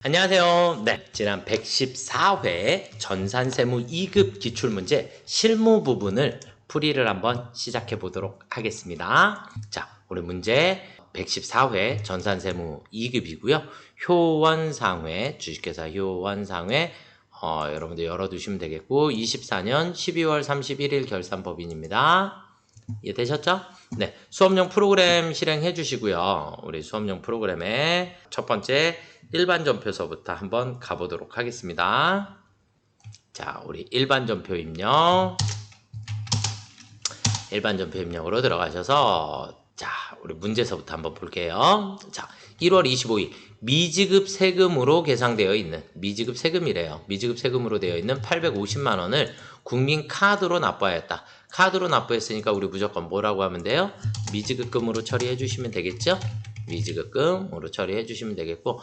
안녕하세요. 네, 지난 114회 전산세무 2급 기출문제 실무 부분을 풀이를 한번 시작해 보도록 하겠습니다. 자, 우리 문제 114회 전산세무 2급이고요. 효원상회, 주식회사 효원상회 여러분들 열어두시면 되겠고 24년 12월 31일 결산법인입니다. 이해되셨죠? 네, 수업용 프로그램 실행해 주시고요. 우리 수업용 프로그램의 첫 번째 일반 전표서부터 한번 가보도록 하겠습니다. 자, 우리 일반 전표 입력. 일반 전표 입력으로 들어가셔서 자, 우리 문제서부터 한번 볼게요. 자, 1월 25일 미지급 세금으로 계상되어 있는 미지급 세금이래요. 미지급 세금으로 되어 있는 850만 원을 국민 카드로 납부하였다. 카드로 납부했으니까 우리 무조건 뭐라고 하면 돼요? 미지급금으로 처리해 주시면 되겠죠? 미지급금으로 처리해 주시면 되겠고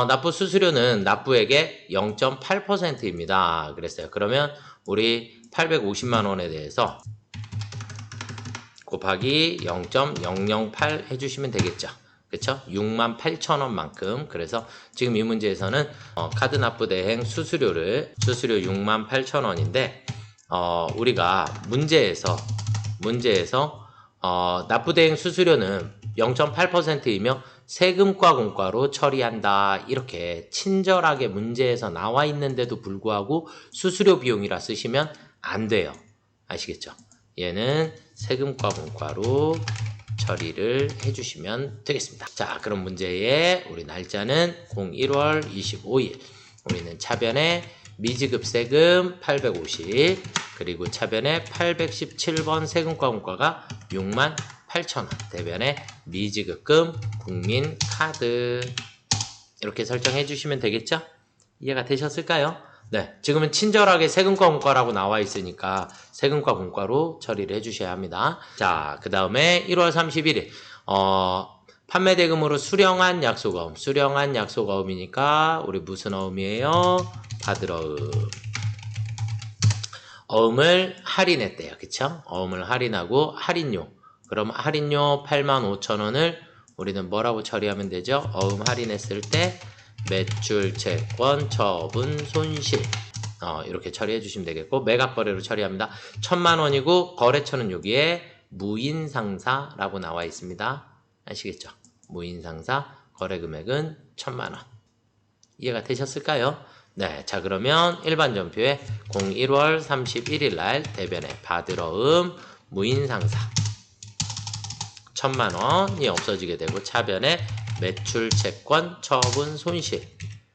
납부 수수료는 납부액의 0.8%입니다. 그랬어요. 그러면 우리 850만 원에 대해서 곱하기 0.008 해주시면 되겠죠. 그쵸? 68,000원만큼. 그래서 지금 이 문제에서는 카드 납부 대행 수수료 68,000원인데 우리가 문제에서 납부 대행 수수료는 0.8%이며 세금과 공과로 처리한다. 이렇게 친절하게 문제에서 나와 있는데도 불구하고 수수료 비용이라 쓰시면 안 돼요. 아시겠죠? 얘는 세금과 공과로 처리를 해주시면 되겠습니다. 자, 그럼 문제의 우리 날짜는 01월 25일. 우리는 차변에 미지급 세금 850 그리고 차변에 817번 세금과 공과가 68,000원 대변에 미지급금 국민카드 이렇게 설정해 주시면 되겠죠? 이해가 되셨을까요? 네, 지금은 친절하게 세금과 공과라고 나와 있으니까 세금과 공과로 처리를 해주셔야 합니다. 자, 그 다음에 1월 31일 판매 대금으로 수령한 약속어음 수령한 약속어음이니까 우리 무슨 어음이에요? 받으러음 어음을 할인했대요. 그쵸? 어음을 할인하고 할인료 그럼 할인료 85,000원을 우리는 뭐라고 처리하면 되죠? 어음 할인했을 때 매출, 채권, 처분, 손실 이렇게 처리해 주시면 되겠고 매각거래로 처리합니다. 1,000만 원이고 거래처는 여기에 무인상사라고 나와 있습니다. 아시겠죠? 무인상사 거래금액은 1,000만 원. 이해가 되셨을까요? 네, 자 그러면 일반 전표에 01월 31일 날 대변에 받으러음 무인상사 1,000만 원이 없어지게 되고 차변에 매출, 채권, 처분, 손실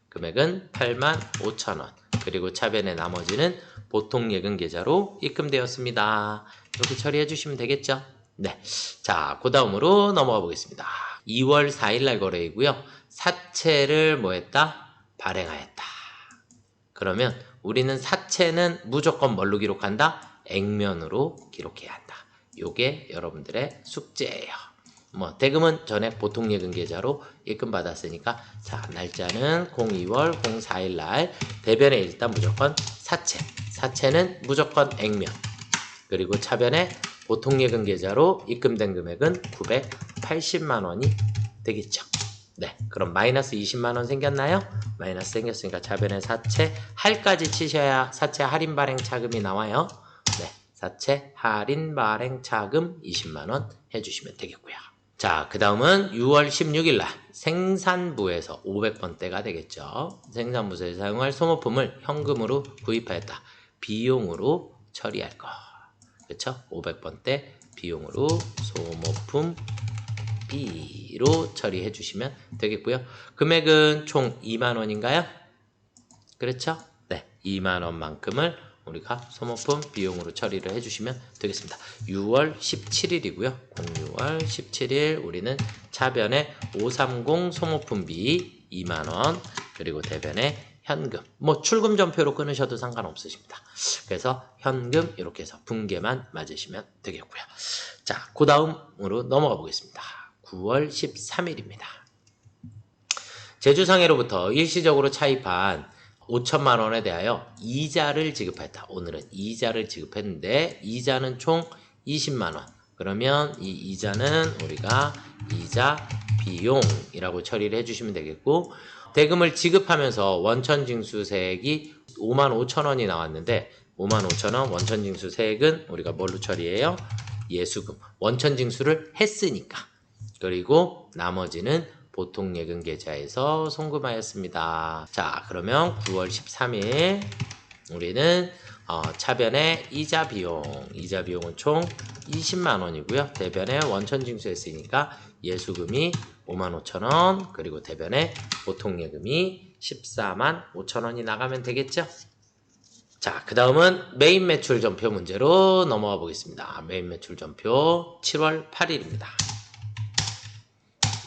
금액은 85,000원 그리고 차변의 나머지는 보통예금 계좌로 입금되었습니다. 이렇게 처리해 주시면 되겠죠? 네, 자 그 다음으로 넘어가 보겠습니다. 2월 4일날 거래이고요. 사채를 뭐했다? 발행하였다. 그러면 우리는 사채는 무조건 뭘로 기록한다? 액면으로 기록해야 한다. 요게 여러분들의 숙제예요. 뭐 대금은 전에 보통예금 계좌로 입금 받았으니까 자 날짜는 02월 04일 날 대변에 일단 무조건 사채는 무조건 액면 그리고 차변에 보통예금 계좌로 입금된 금액은 980만 원이 되겠죠. 네, 그럼 마이너스 20만 원 생겼나요? 마이너스 생겼으니까 차변에 사채 할까지 치셔야 사채 할인 발행 차금이 나와요. 네, 사채 할인 발행 차금 20만 원 해주시면 되겠고요. 자, 그 다음은 6월 16일 날 생산부에서 500번대가 되겠죠. 생산부에서 사용할 소모품을 현금으로 구입하였다. 비용으로 처리할 거. 그쵸? 500번대 비용으로 소모품 B로 처리해 주시면 되겠고요. 금액은 총 2만 원인가요? 그렇죠? 네, 2만 원만큼을 우리가 소모품 비용으로 처리를 해주시면 되겠습니다. 6월 17일이고요. 6월 17일 우리는 차변에 530 소모품비 2만원 그리고 대변에 현금 뭐 출금 전표로 끊으셔도 상관없으십니다. 그래서 현금 이렇게 해서 분계만 맞으시면 되겠고요. 자, 그 다음으로 넘어가 보겠습니다. 9월 13일입니다. 제주상해로부터 일시적으로 차입한 5천만 원에 대하여 이자를 지급했다. 오늘은 이자를 지급했는데 이자는 총 20만 원. 그러면 이 이자는 우리가 이자 비용이라고 처리를 해주시면 되겠고 대금을 지급하면서 원천징수세액이 55,000원이 나왔는데 55,000원 원천징수세액은 우리가 뭘로 처리해요? 예수금. 원천징수를 했으니까. 그리고 나머지는 보통예금계좌에서 송금하였습니다. 자, 그러면 9월 13일 우리는 차변의 이자 비용은 총 20만원이고요. 대변에 원천징수했으니까 예수금이 55,000원, 그리고 대변에 보통예금이 145,000원이 나가면 되겠죠? 자, 그 다음은 메인 매출 전표 문제로 넘어가 보겠습니다. 메인 매출 전표 7월 8일입니다.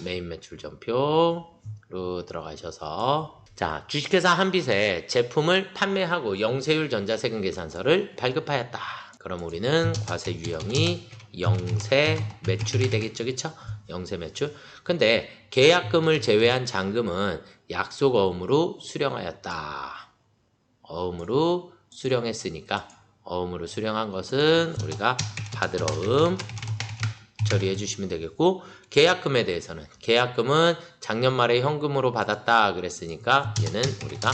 메인 매출 전표로 들어가셔서 자, 주식회사 한빛에 제품을 판매하고 영세율 전자세금 계산서를 발급하였다. 그럼 우리는 과세 유형이 영세 매출이 되겠죠, 그쵸? 영세 매출. 근데 계약금을 제외한 잔금은 약속 어음으로 수령하였다. 어음으로 수령했으니까 어음으로 수령한 것은 우리가 받을 어음 처리해 주시면 되겠고, 계약금에 대해서는 계약금은 작년 말에 현금으로 받았다 그랬으니까 얘는 우리가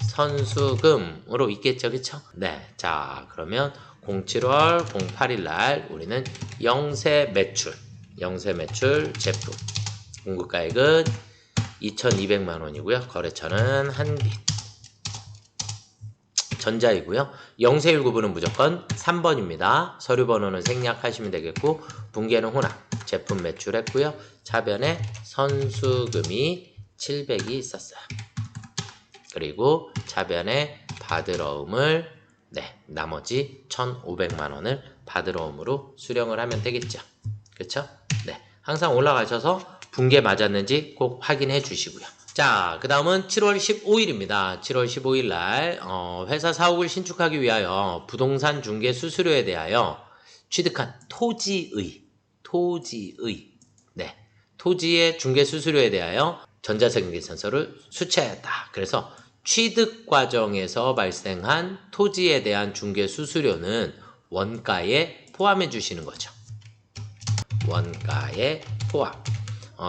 선수금으로 있겠죠, 그쵸? 네, 자 그러면 07월 08일 날 우리는 영세 매출 제품 공급가액은 2,200만원이고요 거래처는 한빛 전자이고요. 영세율 구분은 무조건 3번입니다. 서류 번호는 생략하시면 되겠고, 분계는 혼합, 제품 매출했고요. 차변에 선수금이 700이 있었어요. 그리고 차변에 받을어음을 나머지 1,500만원을 받을어음으로 수령을 하면 되겠죠. 그렇죠? 네, 항상 올라가셔서 분계 맞았는지 꼭 확인해 주시고요. 자, 그 다음은 7월 15일입니다. 7월 15일 날 회사 사옥을 신축하기 위하여 부동산 중개 수수료에 대하여 취득한 토지의 토지의 중개 수수료에 대하여 전자세금 계산서를 수취하였다. 그래서 취득 과정에서 발생한 토지에 대한 중개 수수료는 원가에 포함해 주시는 거죠. 원가에 포함.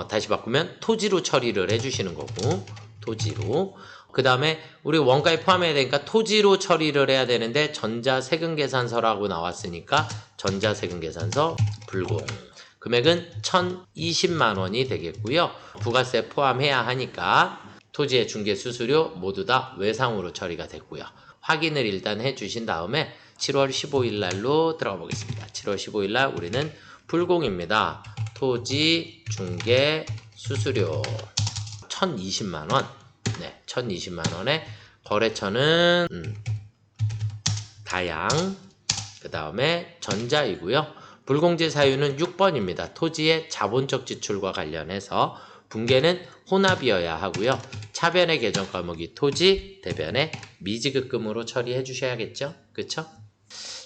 다시 바꾸면 토지로 처리를 해주시는 거고, 토지로. 그 다음에 우리 원가에 포함해야 되니까 토지로 처리를 해야 되는데 전자세금계산서라고 나왔으니까 전자세금계산서 불공. 금액은 1,020만원이 되겠고요. 부가세 포함해야 하니까 토지의 중개수수료 모두 다 외상으로 처리가 됐고요. 확인을 일단 해주신 다음에 7월 15일 날로 들어가 보겠습니다. 7월 15일 날 우리는 불공입니다. 토지 중개 수수료 1,020만원. 네, 1,020만원에 거래처는 다양, 그 다음에 전자이고요. 불공제 사유는 6번입니다. 토지의 자본적 지출과 관련해서 분계는 혼합이어야 하고요. 차변의 계정 과목이 토지, 대변의 미지급금으로 처리해 주셔야겠죠? 그쵸?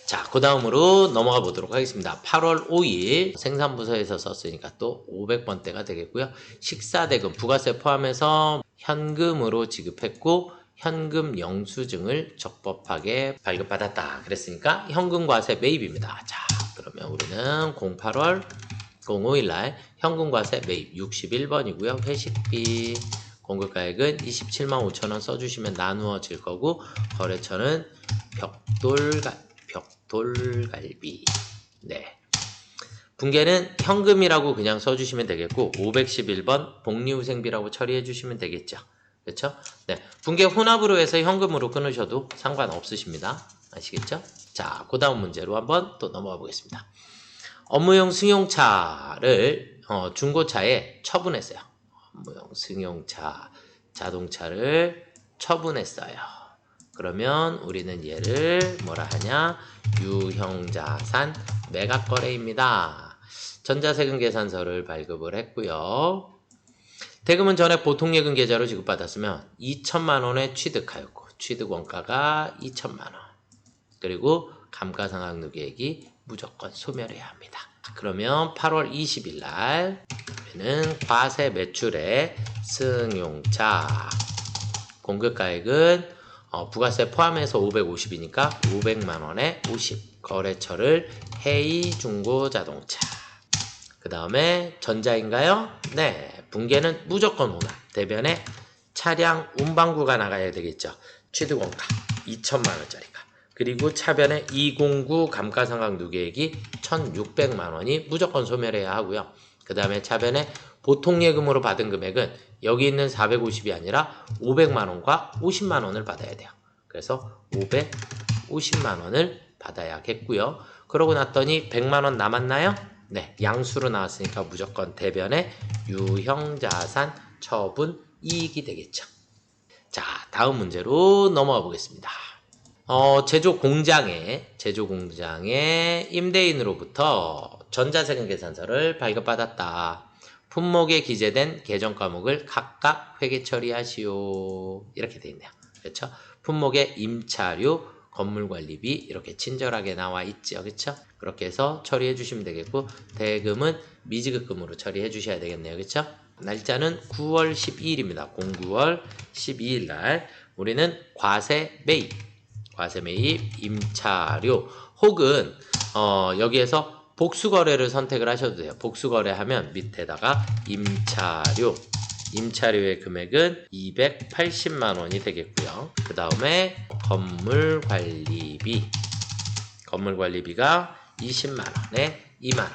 자, 그 다음으로 넘어가 보도록 하겠습니다. 8월 5일 생산부서에서 썼으니까 또 500번대가 되겠고요. 식사대금 부가세 포함해서 현금으로 지급했고 현금 영수증을 적법하게 발급받았다. 그랬으니까 현금과세 매입입니다. 자, 그러면 우리는 08월 05일 날 현금과세 매입 61번이고요. 회식비 공급가액은 275,000원 써주시면 나누어질 거고, 거래처는 벽돌갈비. 네. 분계는 현금이라고 그냥 써주시면 되겠고, 511번 복리후생비라고 처리해 주시면 되겠죠. 그렇죠? 네. 분계 혼합으로 해서 현금으로 끊으셔도 상관없으십니다. 아시겠죠? 자, 그 다음 문제로 한번 또 넘어가 보겠습니다. 업무용 승용차를 중고차에 처분했어요. 업무용 승용차 자동차를 처분했어요. 그러면 우리는 얘를 뭐라 하냐? 유형자산 매각거래입니다. 전자세금 계산서를 발급을 했고요. 대금은 전에 보통예금 계좌로 지급받았으면 2,000만원에 취득하였고 취득 원가가 2,000만원. 그리고 감가상각누계액이 무조건 소멸해야 합니다. 그러면 8월 20일 날 우리는 과세 매출의 승용차 공급가액은 부가세 포함해서 550이니까 500만원에 50. 거래처를 해이중고자동차. 그 다음에 전자인가요? 네. 분계는 무조건 혼합. 대변에 차량 운반구가 나가야 되겠죠. 취득원가 2천만 원짜리가. 그리고 차변에 209 감가상각 누계액이 1,600만 원이 무조건 소멸해야 하고요. 그 다음에 차변에 보통예금으로 받은 금액은 여기 있는 450이 아니라 500만 원과 50만 원을 받아야 돼요. 그래서 550만 원을 받아야겠고요. 그러고 났더니 100만 원 남았나요? 네, 양수로 나왔으니까 무조건 대변에 유형자산 처분 이익이 되겠죠. 자, 다음 문제로 넘어가 보겠습니다. 제조 공장의 임대인으로부터 전자세금 계산서를 발급받았다. 품목에 기재된 계정 과목을 각각 회계 처리하시오. 이렇게 돼 있네요. 그렇죠? 품목에 임차료, 건물관리비 이렇게 친절하게 나와 있죠. 그렇죠? 그렇게 해서 처리해 주시면 되겠고, 대금은 미지급금으로 처리해 주셔야 되겠네요. 그렇죠? 날짜는 9월 12일입니다. 09월 12일 날 우리는 과세 매입, 임차료 혹은 여기에서 복수거래를 선택을 하셔도 돼요. 복수거래 하면 밑에다가 임차료의 금액은 280만 원이 되겠고요. 그 다음에 건물관리비가 20만 원에 2만 원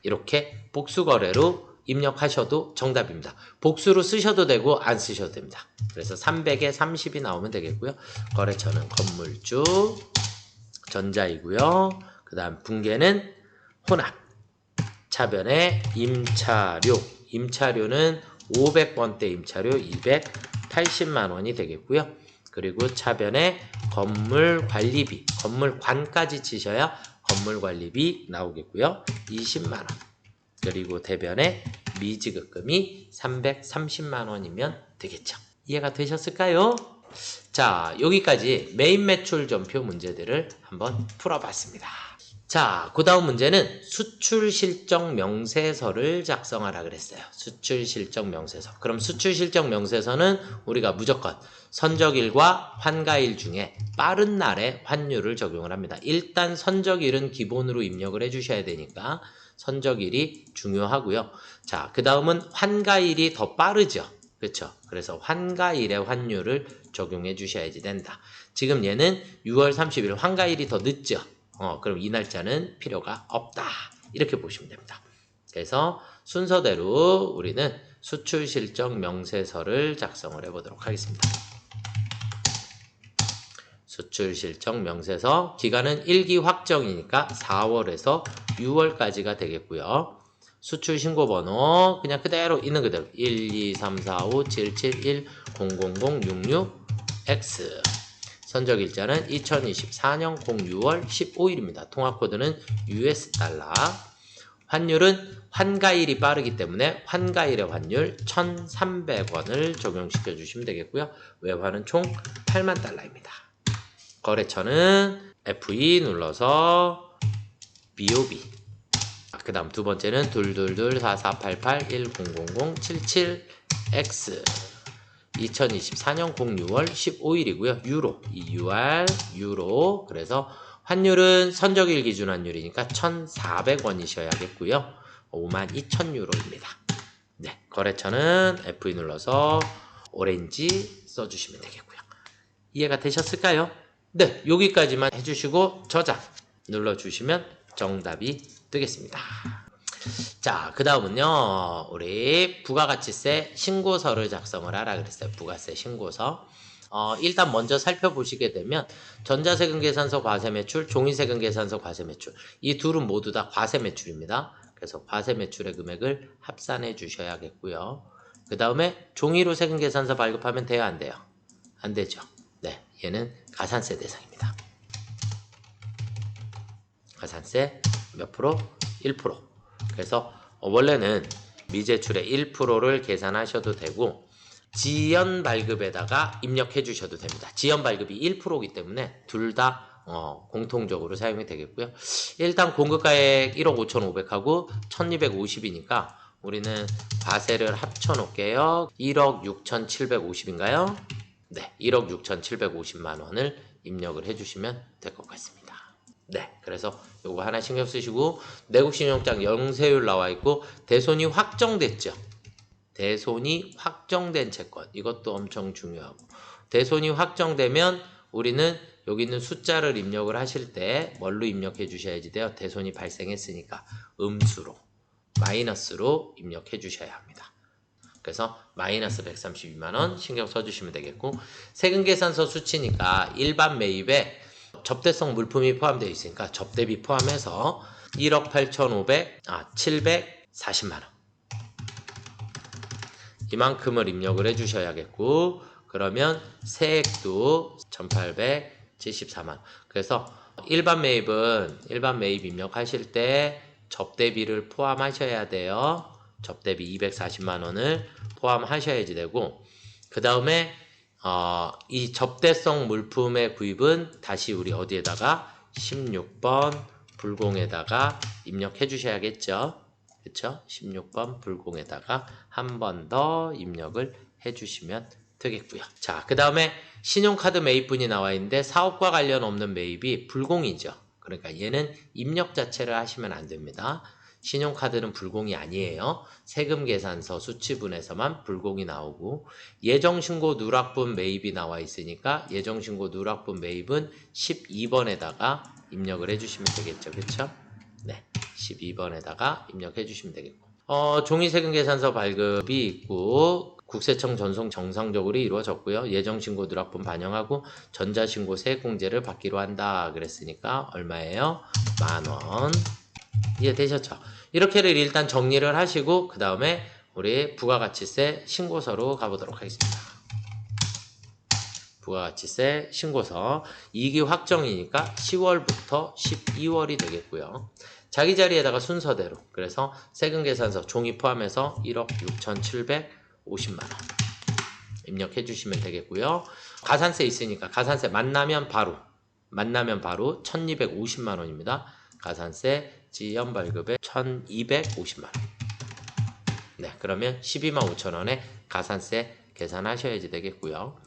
이렇게 복수거래로 입력하셔도 정답입니다. 복수로 쓰셔도 되고 안 쓰셔도 됩니다. 그래서 300에 30이 나오면 되겠고요. 거래처는 건물주, 전자이고요. 그 다음 분계는 혼합, 차변에 임차료는 500번대 임차료 280만 원이 되겠고요. 그리고 차변에 건물관까지 치셔야 건물관리비 나오겠고요. 20만 원. 그리고 대변에 미지급금이 330만 원이면 되겠죠. 이해가 되셨을까요? 자, 여기까지 메인 매출 전표 문제들을 한번 풀어봤습니다. 자, 그 다음 문제는 수출실적 명세서를 작성하라 그랬어요. 수출실적 명세서. 그럼 수출실적 명세서는 우리가 무조건 선적일과 환가일 중에 빠른 날에 환율을 적용을 합니다. 일단 선적일은 기본으로 입력을 해주셔야 되니까 선적일이 중요하고요. 자, 그 다음은 환가일이 더 빠르죠. 그렇죠? 그래서 환가일의 환율을 적용해 주셔야지 된다. 지금 얘는 6월 30일 환가일이 더 늦죠. 그럼 이 날짜는 필요가 없다. 이렇게 보시면 됩니다. 그래서 순서대로 우리는 수출실적 명세서를 작성을 해보도록 하겠습니다. 수출실적 명세서 기간은 1기 확정이니까 4월에서 6월까지가 되겠고요. 수출신고번호 그냥 그대로 있는 그대로 1234577100066X 선적일자는 2024년 06월 15일입니다. 통화코드는 US달러. 환율은 환가일이 빠르기 때문에 환가일의 환율 1,300원을 적용시켜 주시면 되겠고요. 외환은 총 8만 달러입니다. 거래처는 F2 눌러서 BOB. 그 다음 두 번째는 222-4488-1000-77X 2024년 06월 15일이고요. 유로. 그래서 환율은 선적일 기준 환율이니까 1,400원이셔야겠고요. 52,000유로입니다. 네, 거래처는 F2 눌러서 오렌지 써주시면 되겠고요. 이해가 되셨을까요? 네, 여기까지만 해주시고 저장 눌러주시면 정답이 되겠습니다. 자, 그 다음은요, 우리 부가가치세 신고서를 작성을 하라 그랬어요. 부가세 신고서. 일단 먼저 살펴보시게 되면 전자세금 계산서 과세매출, 종이세금 계산서 과세매출 이 둘은 모두 다 과세매출입니다. 그래서 과세매출의 금액을 합산해 주셔야겠고요. 그 다음에 종이로 세금 계산서 발급하면 돼요, 안 돼요? 안 되죠. 네, 얘는 가산세 대상입니다. 가산세 몇 프로? 1%. 그래서 원래는 미제출의 1%를 계산하셔도 되고 지연 발급에다가 입력해 주셔도 됩니다. 지연 발급이 1%이기 때문에 둘 다 공통적으로 사용이 되겠고요. 일단 공급가액 1억 5,500하고 1,250이니까 우리는 과세를 합쳐 놓을게요. 1억 6,750인가요? 네, 1억 6,750만 원을 입력을 해주시면 될 것 같습니다. 네, 그래서 요거 하나 신경 쓰시고 내국신용장 영세율 나와 있고 대손이 확정됐죠. 대손이 확정된 채권. 이것도 엄청 중요하고. 대손이 확정되면 우리는 여기 있는 숫자를 입력을 하실 때 뭘로 입력해 주셔야지 돼요? 대손이 발생했으니까 음수로, 마이너스로 입력해 주셔야 합니다. 그래서 마이너스 132만원 신경 써주시면 되겠고, 세금계산서 수치니까 일반 매입에 접대성 물품이 포함되어 있으니까 접대비 포함해서 1억 740만원 이만큼을 입력을 해주셔야겠고, 그러면 세액도 1874만원. 그래서 일반 매입 입력하실 때 접대비를 포함하셔야 돼요. 접대비 240만원을 포함하셔야지 되고, 그 다음에 이 접대성 물품의 구입은 다시 우리 어디에다가 16번 불공에다가 입력해 주셔야겠죠. 그쵸? 16번 불공에다가 한 번 더 입력을 해 주시면 되겠고요. 자, 그 다음에 신용카드 매입분이 나와 있는데 사업과 관련 없는 매입이 불공이죠. 그러니까 얘는 입력 자체를 하시면 안 됩니다. 신용카드는 불공이 아니에요. 세금계산서 수치분에서만 불공이 나오고, 예정신고 누락분 매입이 나와 있으니까 예정신고 누락분 매입은 12번에다가 입력을 해주시면 되겠죠. 그쵸? 네, 12번에다가 입력해 주시면 되겠고, 종이세금계산서 발급이 있고 국세청 전송 정상적으로 이루어졌고요. 예정신고 누락분 반영하고 전자신고 세액공제를 받기로 한다 그랬으니까 얼마예요? 10,000원. 이해되셨죠? 이렇게를 일단 정리를 하시고 그 다음에 우리 부가가치세 신고서로 가보도록 하겠습니다. 부가가치세 신고서 이익이 확정이니까 10월부터 12월이 되겠고요. 자기 자리에다가 순서대로, 그래서 세금계산서 종이 포함해서 1억 6,750만원 입력해 주시면 되겠고요. 가산세 있으니까 가산세 만나면 바로 1,250만원입니다. 가산세 지연 발급에 1,250만원. 네, 그러면 125,000원에 가산세 계산하셔야지 되겠고요.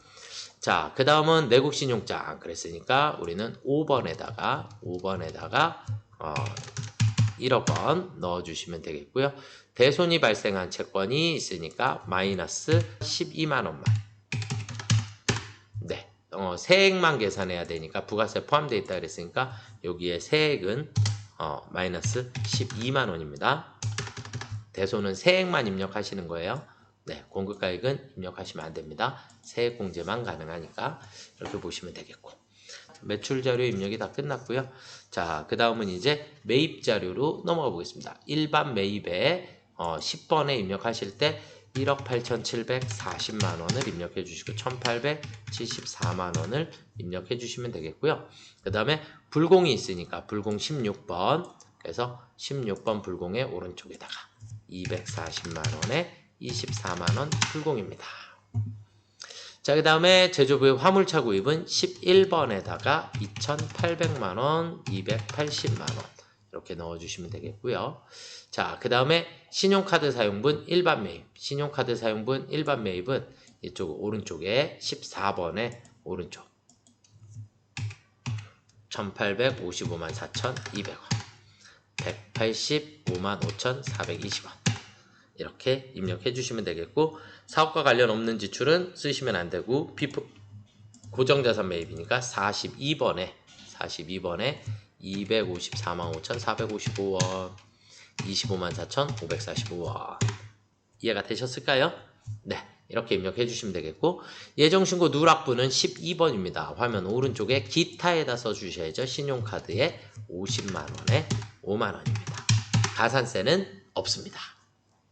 자, 그 다음은 내국신용장 그랬으니까 우리는 5번에다가 1억 원 넣어주시면 되겠고요. 대손이 발생한 채권이 있으니까 마이너스 12만원만. 네, 세액만 계산해야 되니까 부가세 포함되어 있다 그랬으니까 여기에 세액은 마이너스 12만원입니다. 대손은 세액만 입력하시는 거예요. 네, 공급가액은 입력하시면 안 됩니다. 세액 공제만 가능하니까 이렇게 보시면 되겠고, 매출 자료 입력이 다 끝났고요. 자, 그 다음은 이제 매입 자료로 넘어가 보겠습니다. 일반 매입에 10번에 입력하실 때 1억 8,740만원을 입력해 주시고 1,874만원을 입력해 주시면 되겠고요. 그 다음에 불공이 있으니까 불공 16번, 그래서 16번 불공의 오른쪽에다가 240만원에 24만원 불공입니다. 자, 그 다음에 제조부의 화물차 구입은 11번에다가 2,800만원, 280만원 이렇게 넣어주시면 되겠고요. 자, 그 다음에 신용카드 사용분 일반 매입, 신용카드 사용분 일반 매입은 이쪽 오른쪽에 14번에 오른쪽 1,855만 4,200원, 185만 5,420원 이렇게 입력해 주시면 되겠고, 사업과 관련 없는 지출은 쓰시면 안 되고, 고정자산 매입이니까 42번에 254만 5,455원, 25만 4,545원 이해가 되셨을까요? 네, 이렇게 입력해 주시면 되겠고, 예정신고 누락분은 12번입니다. 화면 오른쪽에 기타에다 써주셔야죠. 신용카드에 50만원에 5만원입니다. 가산세는 없습니다.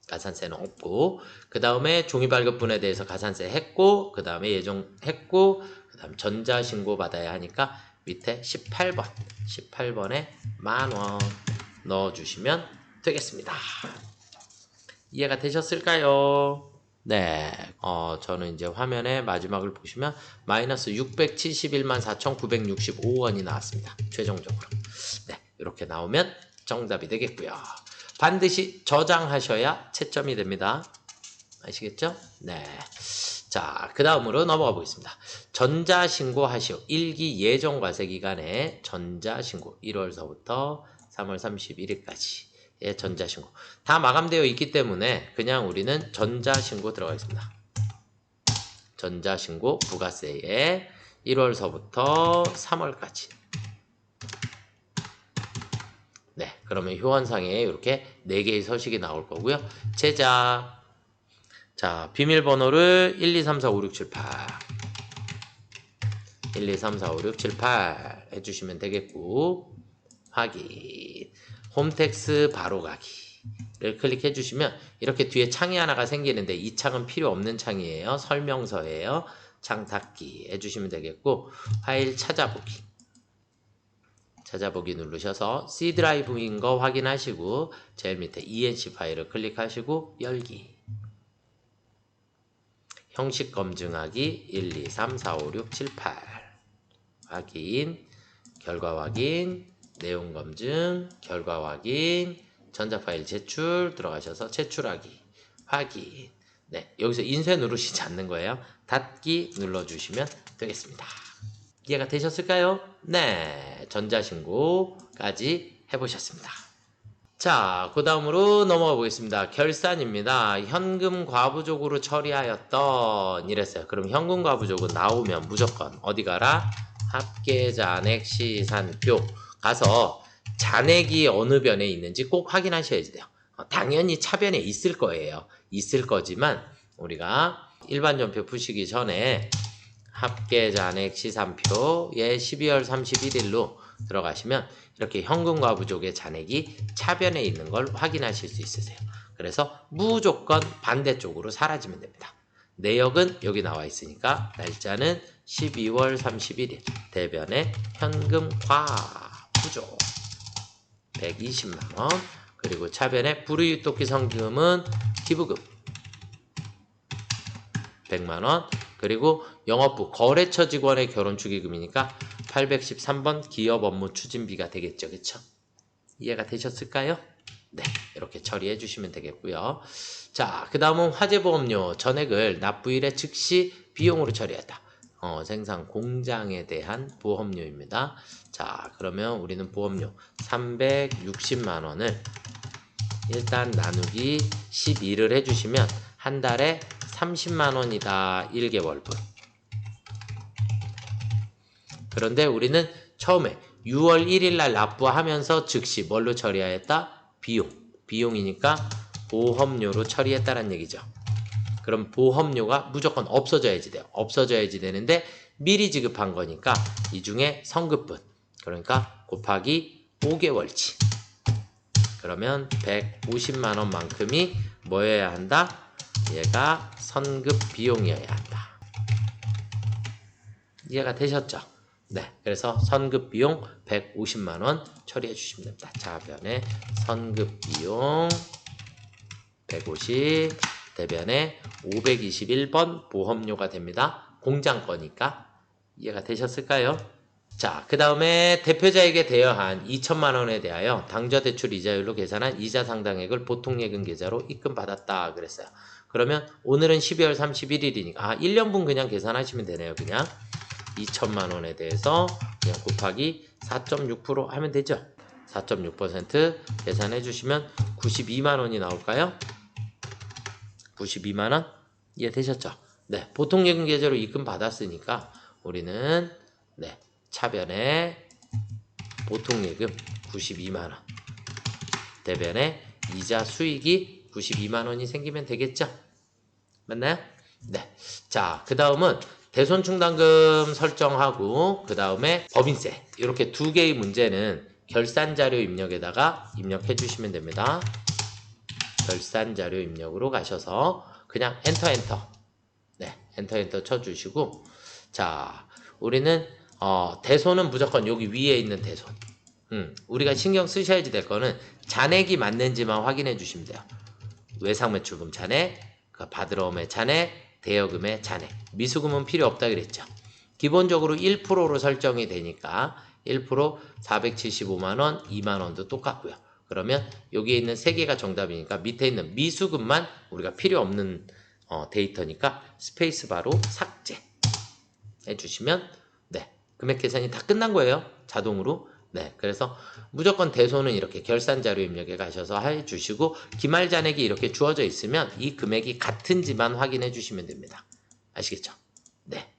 가산세는 없고, 그 다음에 종이발급분에 대해서 가산세 했고, 그 다음에 예정했고, 그 다음 전자신고 받아야 하니까 밑에 18번에 10,000원 넣어주시면 되겠습니다. 이해가 되셨을까요? 네, 저는 이제 화면의 마지막을 보시면 마이너스 671만 4,965원이 나왔습니다. 최종적으로. 네, 이렇게 나오면 정답이 되겠고요. 반드시 저장하셔야 채점이 됩니다. 아시겠죠? 네. 자, 그 다음으로 넘어가 보겠습니다. 전자신고 하시오. 1기 예정과세 기간에 전자신고 1월서부터 3월 31일까지 예, 전자신고. 다 마감되어 있기 때문에 그냥 우리는 전자신고 들어가겠습니다. 전자신고 부가세에 1월서부터 3월까지. 네, 그러면 효원상에 이렇게 4개의 서식이 나올 거고요. 제작. 자, 비밀번호를 1, 2, 3, 4, 5, 6, 7, 8. 1, 2, 3, 4, 5, 6, 7, 8 해주시면 되겠고, 확인. 홈택스 바로 가기를 클릭해 주시면 이렇게 뒤에 창이 하나가 생기는데 이 창은 필요 없는 창이에요. 설명서예요. 창 닫기 해주시면 되겠고, 파일 찾아보기. 찾아보기 누르셔서 C 드라이브인 거 확인하시고 제일 밑에 ENC 파일을 클릭하시고 열기. 형식 검증하기 1, 2, 3, 4, 5, 6, 7, 8 확인. 결과 확인. 내용 검증. 결과 확인. 전자 파일 제출 들어가셔서 제출하기. 확인. 네, 여기서 인쇄 누르시지 않는 거예요. 닫기 눌러주시면 되겠습니다. 이해가 되셨을까요? 네, 전자신고까지 해보셨습니다. 자, 그 다음으로 넘어가 보겠습니다. 결산입니다. 현금 과부족으로 처리하였던 이랬어요. 그럼 현금 과부족은 나오면 무조건 어디 가라? 합계 잔액 시산표 가서 잔액이 어느 변에 있는지 꼭 확인하셔야 돼요. 당연히 차변에 있을 거예요. 있을 거지만 우리가 일반 전표 푸시기 전에 합계 잔액 시산표에 12월 31일로 들어가시면 이렇게 현금과 부족의 잔액이 차변에 있는 걸 확인하실 수 있으세요. 그래서 무조건 반대쪽으로 사라지면 됩니다. 내역은 여기 나와 있으니까 날짜는 12월 31일 대변에 현금 과부족 120만원 그리고 차변에 불이웃돕기 성금은 기부금 100만원 그리고 영업부 거래처 직원의 결혼 축의금이니까 813번 기업 업무 추진비가 되겠죠. 그쵸? 이해가 되셨을까요? 네, 이렇게 처리해 주시면 되겠고요. 자, 그 다음은 화재보험료 전액을 납부일에 즉시 비용으로 처리했다. 생산 공장에 대한 보험료입니다. 자, 그러면 우리는 보험료 360만원을 일단 나누기 12를 해주시면 한 달에 30만원이다. 1개월분. 그런데 우리는 처음에 6월 1일 날 납부하면서 즉시 뭘로 처리하였다? 비용이니까 보험료로 처리했다는 얘기죠. 그럼 보험료가 무조건 없어져야지 돼요. 없어져야지 되는데 미리 지급한 거니까 이 중에 성급분 그러니까 곱하기 5개월치 그러면 150만원만큼이 뭐여야 한다? 얘가 선급 비용이어야 한다. 이해가 되셨죠? 네, 그래서 선급 비용 150만원 처리해 주시면 됩니다. 차변에 선급 비용 150, 대변에 521번 보험료가 됩니다. 공장 거니까 이해가 되셨을까요? 자, 그 다음에 대표자에게 대여한 2천만원에 대하여 당좌대출 이자율로 계산한 이자 상당액을 보통예금 계좌로 입금받았다 그랬어요. 그러면 오늘은 12월 31일이니까 1년분 그냥 계산하시면 되네요. 그냥 2천만원에 대해서 그냥 곱하기 4.6% 하면 되죠. 4.6% 계산해 주시면 92만원이 나올까요? 92만원? 이해되셨죠? 네, 보통예금 계좌로 입금 받았으니까 우리는 네, 차변에 보통예금 92만원 대변에 이자 수익이 92만원이 생기면 되겠죠? 맞나요? 네. 자, 그 다음은 대손충당금 설정하고 그 다음에 법인세 이렇게 두 개의 문제는 결산자료 입력에다가 입력해 주시면 됩니다. 결산자료 입력으로 가셔서 그냥 엔터 네, 엔터 쳐주시고 자, 우리는 대손은 무조건 여기 위에 있는 대손 우리가 신경 쓰셔야지 될 거는 잔액이 맞는지만 확인해 주시면 돼요. 외상매출금 잔액, 받으러 오의 잔액, 대여금의 잔액, 미수금은 필요 없다 그랬죠. 기본적으로 1%로 설정이 되니까 1% 475만원, 2만원도 똑같고요. 그러면 여기에 있는 3개가 정답이니까 밑에 있는 미수금만 우리가 필요 없는 데이터니까 스페이스바로 삭제 해주시면 네, 금액 계산이 다 끝난 거예요. 자동으로 네, 그래서 무조건 대손은 이렇게 결산 자료 입력에 가셔서 해주시고 기말 잔액이 이렇게 주어져 있으면 이 금액이 같은지만 확인해 주시면 됩니다. 아시겠죠? 네,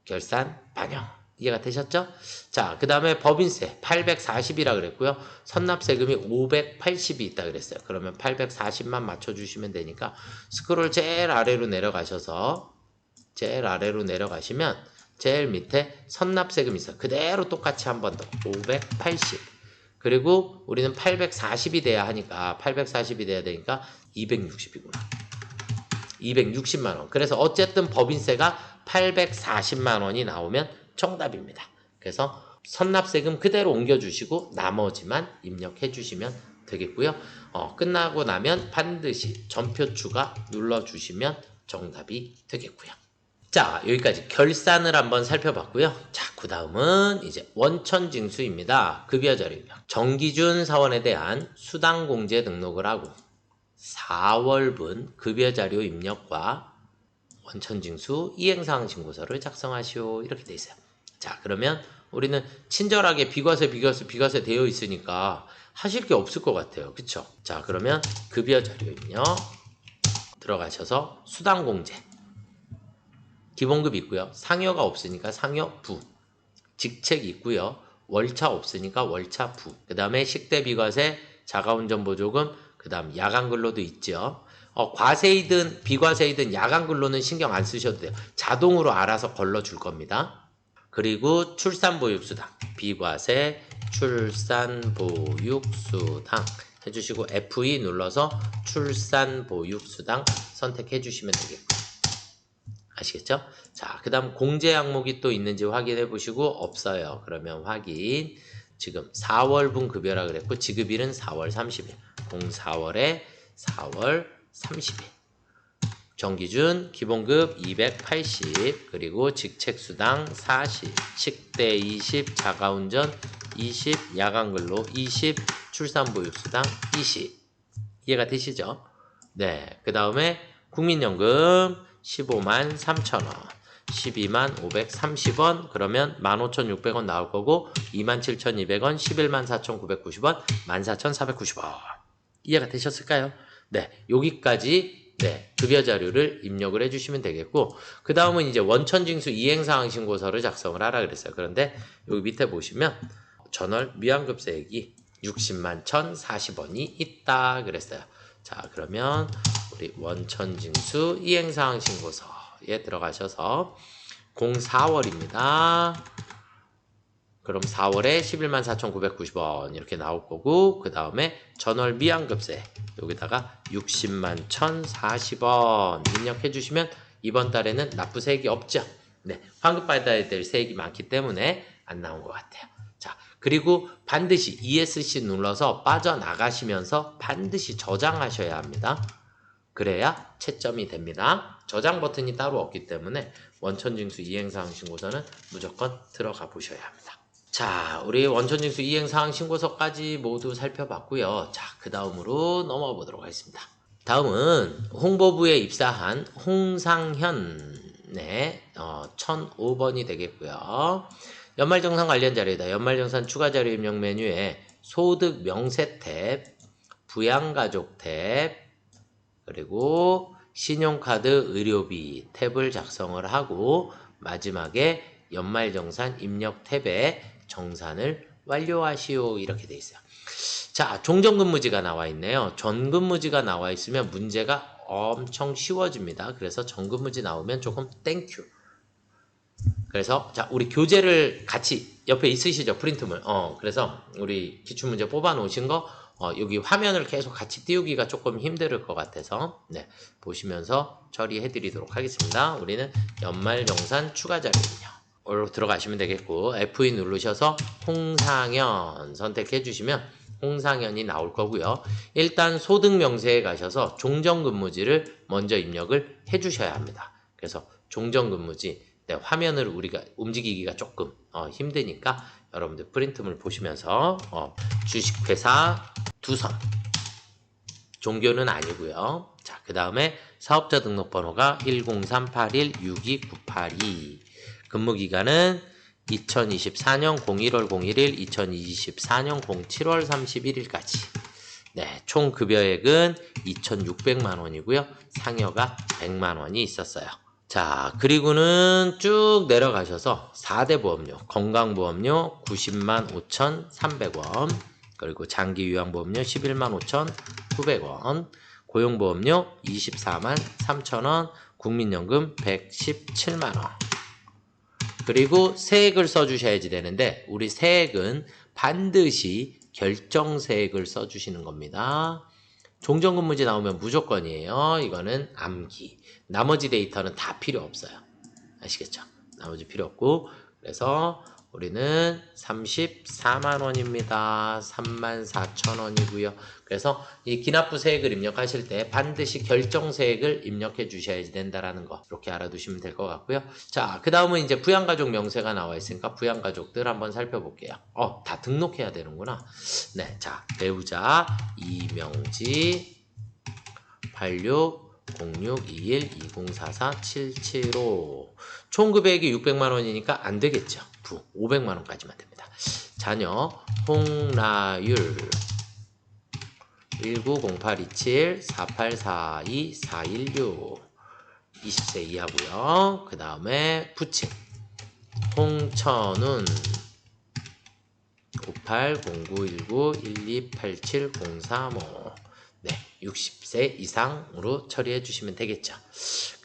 결산 반영. 이해가 되셨죠? 자, 그 다음에 법인세 840이라 그랬고요. 선납세금이 580이 있다 그랬어요. 그러면 840만 맞춰주시면 되니까 스크롤 제일 아래로 내려가셔서 제일 아래로 내려가시면 제일 밑에 선납세금 있어요. 그대로 똑같이 한 번 더 580. 그리고 우리는 840이 돼야 하니까 840이 돼야 되니까 260이구나. 260만 원. 그래서 어쨌든 법인세가 840만 원이 나오면 정답입니다. 그래서 선납세금 그대로 옮겨주시고 나머지만 입력해 주시면 되겠고요. 끝나고 나면 반드시 전표 추가 눌러주시면 정답이 되겠고요. 자, 여기까지 결산을 한번 살펴봤고요. 자, 그 다음은 이제 원천징수입니다. 급여 자료 입력. 정기준 사원에 대한 수당공제 등록을 하고 4월분 급여 자료 입력과 원천징수 이행사항 신고서를 작성하시오. 이렇게 돼 있어요. 자, 그러면 우리는 친절하게 비과세 되어 있으니까 하실 게 없을 것 같아요. 그쵸? 자, 그러면 급여 자료 입력 들어가셔서 수당공제 기본급 있고요. 상여가 없으니까 상여부, 직책 있고요. 월차 없으니까 월차부, 그 다음에 식대비과세, 자가운전보조금, 그 다음 야간근로도 있죠. 과세이든 비과세이든 야간근로는 신경 안 쓰셔도 돼요. 자동으로 알아서 걸러줄 겁니다. 그리고 출산보육수당, 비과세, 출산보육수당 해주시고 F2 눌러서 출산보육수당 선택해 주시면 되겠고요. 아시겠죠? 자, 그 다음 공제 항목이 또 있는지 확인해 보시고 없어요. 그러면 확인. 지금 4월분 급여라 그랬고 지급일은 4월 30일. 04월에 4월 30일. 정기준 기본급 280 그리고 직책수당 40 식대 20 자가운전 20 야간근로 20 출산보육수당 20 이해가 되시죠? 네, 그 다음에 국민연금 15만 3천원 12만 530원 그러면 15,600원 나올 거고 27,200원 11만 4,990원 14,490원 이해가 되셨을까요? 네, 여기까지 네, 급여 자료를 입력을 해주시면 되겠고 그 다음은 이제 원천징수 이행사항 신고서를 작성을 하라 그랬어요. 그런데 여기 밑에 보시면 전월 미완급세액이 60만 1,040원이 있다 그랬어요. 자, 그러면 우리 원천징수 이행사항 신고서에 들어가셔서 04월입니다. 그럼 4월에 11만 4,990원 이렇게 나올 거고 그 다음에 전월 미완급세 여기다가 60만 1,040원 입력해 주시면 이번 달에는 납부세액이 없죠. 네, 환급받아야 될 세액이 많기 때문에 안 나온 것 같아요. 자, 그리고 반드시 ESC 눌러서 빠져나가시면서 반드시 저장하셔야 합니다. 그래야 채점이 됩니다. 저장 버튼이 따로 없기 때문에 원천징수 이행사항 신고서는 무조건 들어가 보셔야 합니다. 자, 우리 원천징수 이행사항 신고서까지 모두 살펴봤고요. 자, 그 다음으로 넘어가 보도록 하겠습니다. 다음은 홍보부에 입사한 홍상현의 1005번이 되겠고요. 연말정산 관련 자료이다. 연말정산 추가 자료 입력 메뉴에 소득 명세 탭, 부양가족 탭, 그리고 신용카드 의료비 탭을 작성을 하고 마지막에 연말정산 입력 탭에 정산을 완료하시오 이렇게 돼 있어요. 자, 종전근무지가 나와 있네요. 전근무지가 나와 있으면 문제가 엄청 쉬워집니다. 그래서 전근무지 나오면 조금 땡큐. 그래서 자, 우리 교재를 같이 옆에 있으시죠? 프린트물. 그래서 우리 기출문제 뽑아 놓으신 거 여기 화면을 계속 같이 띄우기가 조금 힘들 것 같아서 네, 보시면서 처리해 드리도록 하겠습니다. 우리는 연말정산 추가 자료입니다. 들어가시면 되겠고 F2 누르셔서 홍상현 선택해 주시면 홍상현이 나올 거고요. 일단 소득 명세에 가셔서 종전근무지를 먼저 입력을 해 주셔야 합니다. 그래서 종전근무지 네, 화면을 우리가 움직이기가 조금 힘드니까 여러분들 프린트물 보시면서 주식회사 두선 종교는 아니고요. 자, 그 다음에 사업자 등록번호가 103816298 근무기간은 2024년 01월 01일, 2024년 07월 31일까지. 네, 총 급여액은 2,600만 원이고요. 상여가 100만 원이 있었어요. 자, 그리고는 쭉 내려가셔서 4대 보험료, 건강보험료 90만 5,300원, 그리고 장기요양보험료 11만 5,900원, 고용보험료 24만 3천원, 국민연금 117만 원. 그리고 세액을 써주셔야지 되는데 우리 세액은 반드시 결정세액을 써주시는 겁니다. 종전근무제 나오면 무조건이에요. 이거는 암기. 나머지 데이터는 다 필요 없어요. 아시겠죠? 나머지 필요 없고 그래서 우리는 34만 원입니다. 34,000원이고요. 그래서 이 기납부 세액을 입력하실 때 반드시 결정세액을 입력해 주셔야 된다라는 거 이렇게 알아두시면 될 것 같고요. 자, 그 다음은 이제 부양가족 명세가 나와 있으니까 부양가족들 한번 살펴볼게요. 다 등록해야 되는구나. 네, 자, 배우자 이명지 8606212044-775 총 금액이 600만 원이니까 안 되겠죠. 500만 원까지만 됩니다. 자녀 홍라율 1908274842-416 20세 이하고요. 그 다음에 부친 홍천운 580919128705 네, 60세 이상으로 처리해 주시면 되겠죠.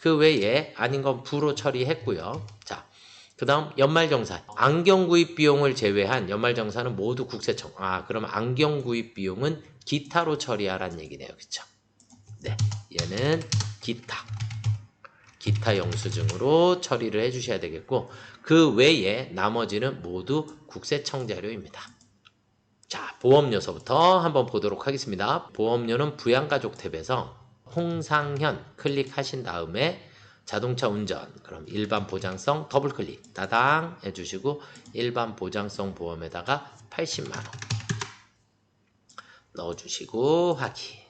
그 외에 아닌 건 부로 처리했고요. 자, 그 다음 연말정산 안경 구입 비용을 제외한 연말정산은 모두 국세청. 그러면 안경 구입 비용은 기타로 처리하라는 얘기네요. 그쵸? 네, 얘는 기타 영수증으로 처리를 해 주셔야 되겠고 그 외에 나머지는 모두 국세청 자료입니다. 자, 보험료서부터 한번 보도록 하겠습니다. 보험료는 부양가족 탭에서 홍상현 클릭하신 다음에 자동차 운전, 그럼 일반 보장성 더블 클릭 따당 해주시고 일반 보장성 보험에다가 80만 원 넣어주시고 확인.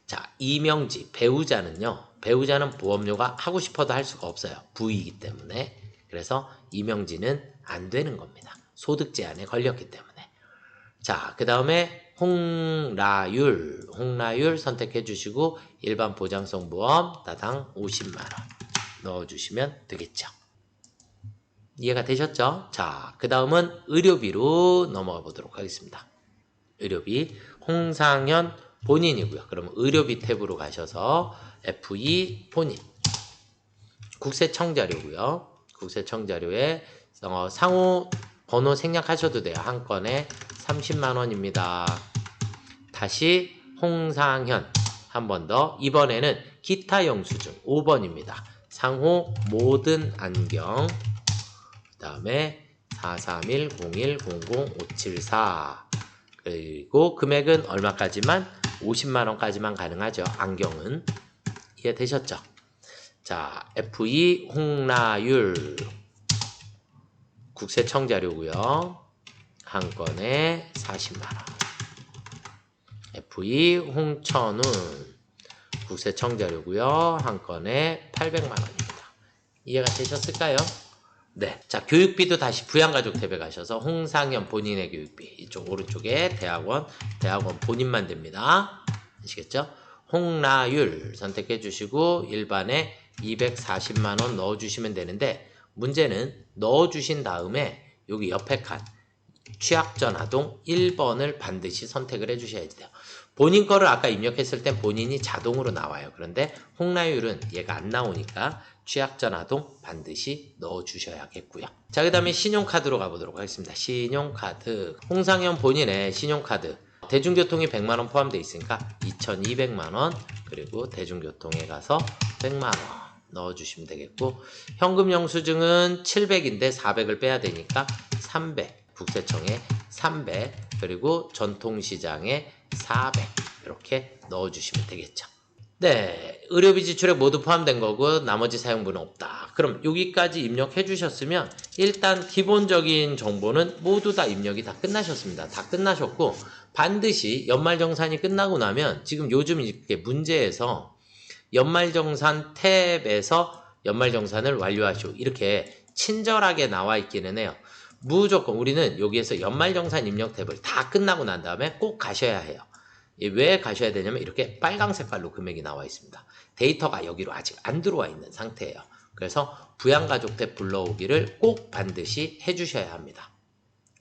자, 이명지 배우자는요. 배우자는 보험료가 하고 싶어도 할 수가 없어요. 부이기 때문에. 그래서 이명지는 안 되는 겁니다. 소득 제한에 걸렸기 때문에. 자, 그 다음에 홍라율 선택해 주시고 일반 보장성 보험 따당 50만 원 넣어주시면 되겠죠. 이해가 되셨죠? 자, 그 다음은 의료비로 넘어가 보도록 하겠습니다. 의료비 홍상현 본인이고요. 그럼 의료비 탭으로 가셔서 F2 본인 국세청 자료고요. 국세청 자료에 상호 번호 생략하셔도 돼요. 한 건에 30만 원입니다. 다시 홍상현 한 번 더. 이번에는 기타 영수증 5번입니다. 상호 모든 안경 그 다음에 431-0100-574 그리고 금액은 얼마까지만? 50만 원까지만 가능하죠. 안경은. 이해되셨죠? 자, F2 홍라율 국세청 자료고요. 한 건에 40만 원. F2 홍천운 국세청 자료고요. 한 건에 800만 원입니다. 이해가 되셨을까요? 네. 자, 교육비도 다시 부양가족 탭에 가셔서 홍상현 본인의 교육비 이쪽 오른쪽에 대학원 본인만 됩니다. 아시겠죠? 홍라율 선택해 주시고 일반에 240만 원 넣어 주시면 되는데 문제는 넣어 주신 다음에 여기 옆에 칸 취약전 아동 1번을 반드시 선택을 해 주셔야 돼요. 본인 거를 아까 입력했을 땐 본인이 자동으로 나와요. 그런데 홍라율은 얘가 안 나오니까 취약전 아동 반드시 넣어 주셔야겠고요. 자, 그 다음에 신용카드로 가보도록 하겠습니다. 신용카드 홍상현 본인의 신용카드 대중교통이 100만원 포함되어 있으니까 2200만원 그리고 대중교통에 가서 100만원 넣어주시면 되겠고 현금 영수증은 700인데 400을 빼야 되니까 300 국세청에 300 그리고 전통시장에 400 이렇게 넣어주시면 되겠죠. 네, 의료비 지출에 모두 포함된 거고 나머지 사용분은 없다. 그럼 여기까지 입력해 주셨으면 일단 기본적인 정보는 모두 다 입력이 다 끝나셨습니다. 다 끝나셨고 반드시 연말정산이 끝나고 나면 지금 요즘 이렇게 문제에서 연말정산 탭에서 연말정산을 완료하시오 이렇게 친절하게 나와 있기는 해요. 무조건 우리는 여기에서 연말정산 입력 탭을 다 끝나고 난 다음에 꼭 가셔야 해요. 왜 가셔야 되냐면 이렇게 빨강 색깔로 금액이 나와 있습니다. 데이터가 여기로 아직 안 들어와 있는 상태예요. 그래서 부양가족 탭 불러오기를 꼭 반드시 해주셔야 합니다.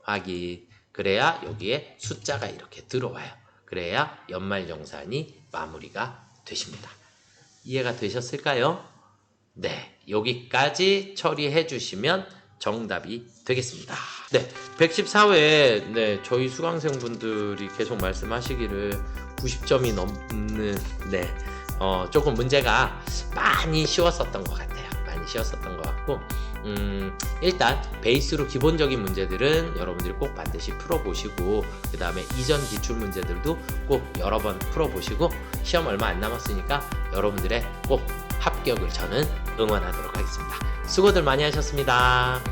확인. 그래야 여기에 숫자가 이렇게 들어와요. 그래야 연말정산이 마무리가 되십니다. 이해가 되셨을까요? 네, 여기까지 처리해 주시면 정답이 되겠습니다. 네, 114회 네, 저희 수강생분들이 계속 말씀하시기를 90점이 넘는 조금 문제가 많이 쉬웠었던 것 같아요. 많이 쉬웠었던 것 같고 일단 베이스로 기본적인 문제들은 여러분들이 꼭 반드시 풀어보시고 그 다음에 이전 기출 문제들도 꼭 여러 번 풀어보시고 시험 얼마 안 남았으니까 여러분들의 꼭 합격을 저는 응원하도록 하겠습니다. 수고들 많이 하셨습니다.